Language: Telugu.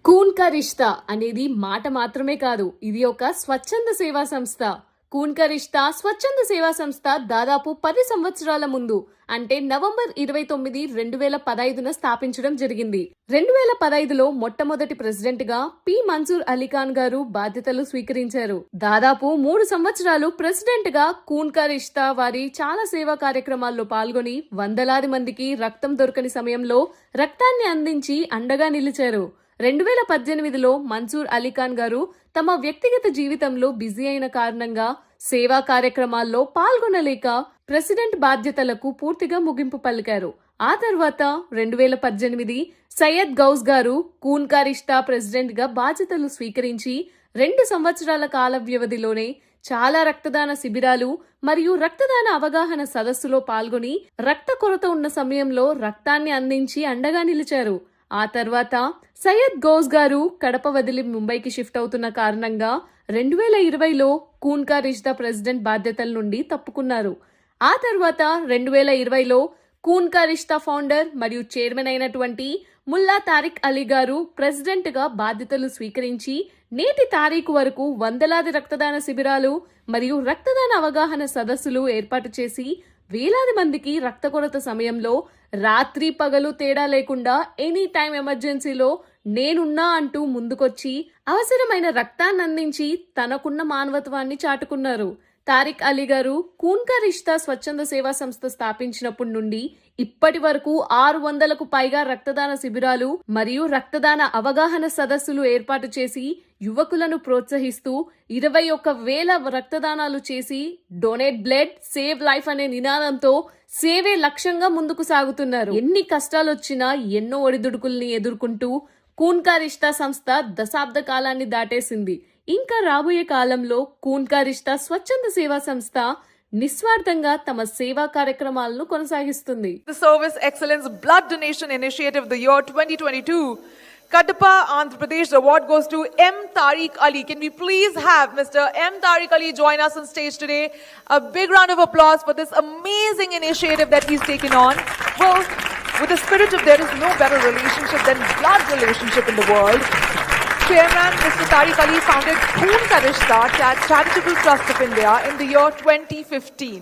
కూన్ కా రిష్తా అనేది మాట మాత్రమే కాదు, ఇది ఒక స్వచ్ఛంద సేవా సంస్థ. కూన్ కా రిష్తా స్వచ్ఛంద సేవా సంస్థ దాదాపు 10 సంవత్సరాల ముందు అంటే నవంబర్ 29, 2015న స్థాపించడం జరిగింది. 2015లో మొట్టమొదటి ప్రెసిడెంట్ గా పి మన్సూర్ అలీ ఖాన్ గారు బాధ్యతలు స్వీకరించారు. దాదాపు 3 సంవత్సరాలు ప్రెసిడెంట్ గా కూన్ కా రిష్తా వారి చాలా సేవా కార్యక్రమాల్లో పాల్గొని వందలాది మందికి రక్తం దొరకని సమయంలో రక్తాన్ని అందించి అండగా నిలిచారు. 2018లో మన్సూర్ అలీ ఖాన్ గారు తమ వ్యక్తిగత జీవితంలో బిజీ అయిన కారణంగా సేవా కార్యక్రమాల్లో పాల్గొనలేక ప్రెసిడెంట్ బాధ్యతలకు పూర్తిగా ముగింపు పలికారు. ఆ తర్వాత 2018 సయ్యద్ గౌస్ గారు కూన్ కా రిష్తా ప్రెసిడెంట్ గా బాధ్యతలు స్వీకరించి 2 సంవత్సరాల కాల వ్యవధిలోనే చాలా రక్తదాన శిబిరాలు మరియు రక్తదాన అవగాహన సదస్సులో పాల్గొని రక్త కొరత ఉన్న సమయంలో రక్తాన్ని అందించి అండగా నిలిచారు. ఆ తర్వాత సయ్యద్ గౌస్ గారు కడప వదిలి ముంబైకి షిఫ్ట్ అవుతున్న కారణంగా 2020లో కూన్ కా రిష్తా ప్రెసిడెంట్ బాధ్యతల నుండి తప్పుకున్నారు. ఆ తర్వాత 2020లో కూన్ కా రిష్తా ఫౌండర్ మరియు చైర్మన్ అయినటువంటి ముల్లా తారిక్ అలీ గారు ప్రెసిడెంట్ గా బాధ్యతలు స్వీకరించి నేటి తారీఖు వరకు వందలాది రక్తదాన శిబిరాలు మరియు రక్తదాన అవగాహన సదస్సులు ఏర్పాటు చేసి వేలాది మందికి రక్త కొరత సమయంలో రాత్రి పగలు తేడా లేకుండా ఎనీ టైం ఎమర్జెన్సీలో నేనున్నా అంటూ ముందుకొచ్చి అవసరమైన రక్తాన్ని అందించి తనకున్న మానవత్వాన్ని చాటుకున్నారు. తారిక్ అలీ గారు కూన్ కా రిష్తా స్వచ్ఛంద సేవా సంస్థ స్థాపించినప్పటి నుండి ఇప్పటి వరకు 600కు పైగా రక్తదాన శిబిరాలు మరియు రక్తదాన అవగాహన సదస్సులు ఏర్పాటు చేసి యువకులను ప్రోత్సహిస్తూ 21,000 రక్తదానాలు చేసి డొనేట్ బ్లడ్ సేవ్ లైఫ్ అనే నినాదంతో సేవే లక్ష్యంగా ముందుకు సాగుతున్నారు. ఎన్ని కష్టాలొచ్చినా ఎన్నో ఒడిదుడుకుల్ని ఎదుర్కొంటూ కూన్ కా రిష్తా సంస్థ దశాబ్ద కాలాన్ని దాటేసింది. ఇంకా రాబోయే కాలంలో కూన్ కా రిష్తా స్వచ్ఛంద సేవా సంస్థ నిస్వార్థంగా తమ సేవా కార్యక్రమాలను కొనసాగిస్తుంది. The Service Excellence Blood Donation Initiative the year 2022 Kadapa, Andhra Pradesh. The award goes to M. Tariq Ali. Can we please have Mr. M. Tariq Ali join us on stage today? A big round of applause for this amazing initiative that he's taken on. Well, with the spirit of there is no better relationship than blood relationship in the world, Chairman Mr. Tariq Ali founded Khoon Ka Rishta Charitable Trust of India in the year 2015.